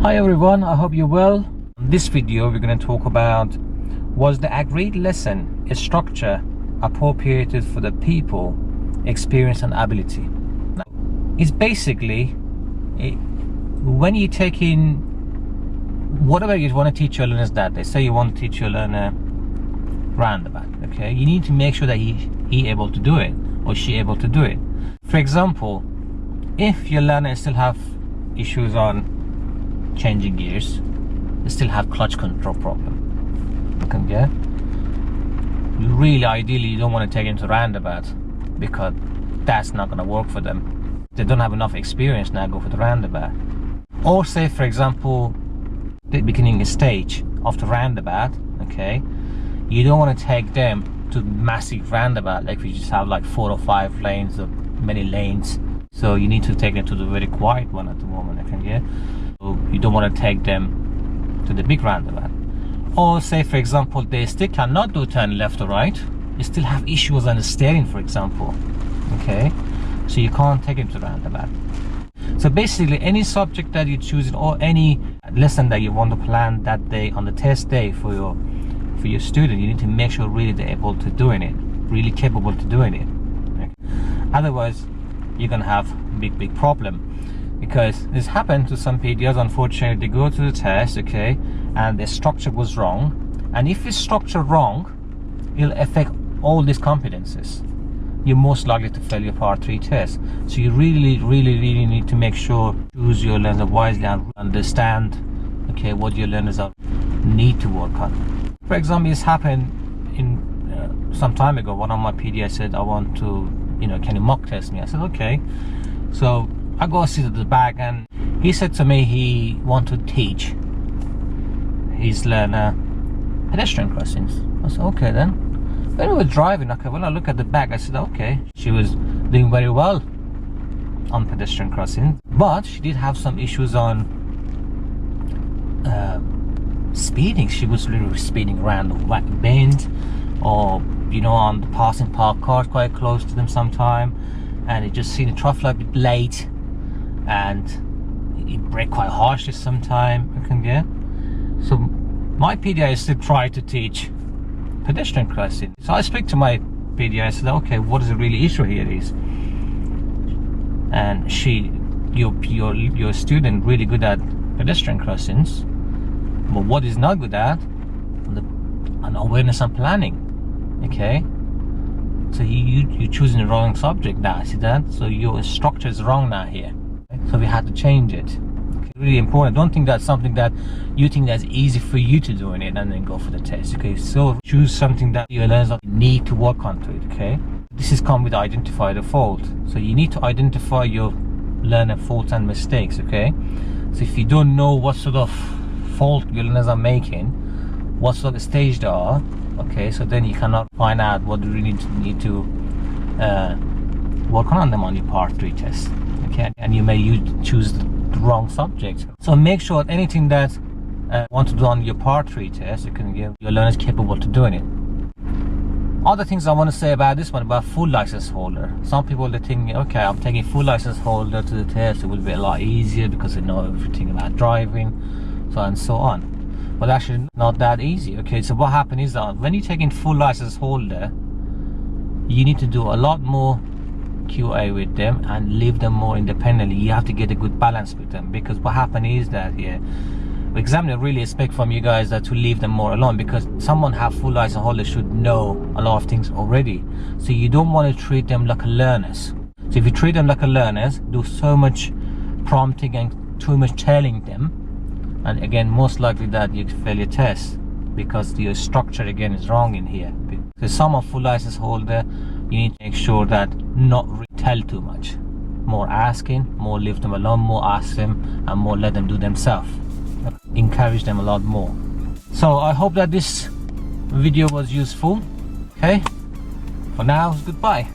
Hi everyone, I hope you're well. In this video we're going to talk about, was the agreed lesson a structure appropriated for the people, experience and ability? Now, it's basically when you take in whatever you want to teach your learners that day. Say you want to teach your learner roundabout, okay, you need to make sure that he able to do it or she able to do it. For example, if your learner still have issues on changing gears, they still have clutch control problem, okay, really ideally you don't want to take them to roundabout because that's not going to work for them. They don't have enough experience now, go for the roundabout. Or say for example the beginning stage of the roundabout, okay, you don't want to take them to massive roundabout like we just have like 4 or 5 lanes or many lanes, so you need to take them to the very quiet one at the moment, okay, yeah. So you don't want to take them to the big roundabout. Or say for example they still cannot do turn left or right, you still have issues on the steering for example, okay, so you can't take them to the roundabout. So basically any subject that you choose or any lesson that you want to plan that day on the test day for your student, you need to make sure really they're able to doing it, really capable to doing it, okay? Otherwise you're gonna have big problem. Because this happened to some PDs, unfortunately, they go to the test, okay, and the structure was wrong, and if it's structure wrong, it'll affect all these competencies. You're most likely to fail your part 3 test. So you really need to make sure choose your learners wisely and understand, okay, what your learners are need to work on. For example, this happened in some time ago. One of my PDs said, I want to, can you mock test me? I said okay. So I go sit at the back and he said to me he want to teach his learner pedestrian crossings. I said okay then. When we were driving, okay, when I look at the back, I said okay, she was doing very well on pedestrian crossing, but she did have some issues on speeding. She was literally speeding around the bend, or on the passing parked cars quite close to them sometime, and it just seen the traffic light a bit late, and it brake quite harshly sometime, okay. So my PDI still tried to teach pedestrian crossing. So I speak to my PDI, I said okay, what is the really issue here is, and your student really good at pedestrian crossings, but what is not good at an awareness and planning, okay. So you're choosing the wrong subject now, see that? So your structure is wrong now here, okay? So we had to change it, okay? Really important. Don't think that's something that you think that's easy for you to do in it and then go for the test, okay. So choose something that your learners need to work on to it, okay. This is come with identify the fault. So you need to identify your learner faults and mistakes, okay. So if you don't know what sort of fault your learners are making, what sort of stage they are, okay, so then you cannot find out what you really need to work on them on your part 3 test, okay. And you may choose the wrong subject. So make sure anything that you want to do on your part 3 test, you can give your learners capable to doing it. Other things I want to say about this one, about full license holder. Some people they think, okay, I'm taking full license holder to the test, it will be a lot easier because they know everything about driving, so and so on. But actually not that easy, okay. So what happens is that when you're taking full license holder, you need to do a lot more QA with them and leave them more independently. You have to get a good balance with them, because what happens is that here the examiner really expect from you guys that to leave them more alone, because someone have full license holder should know a lot of things already. So you don't want to treat them like a learners. So if you treat them like a learners, do so much prompting and too much telling them, and again most likely that you fail your test because your structure again is wrong in here. Because some of full license holder, you need to make sure that not tell too much, more asking, more leave them alone, more ask them, and more let them do themselves. Encourage them a lot more. So I hope that this video was useful, okay. For now, goodbye.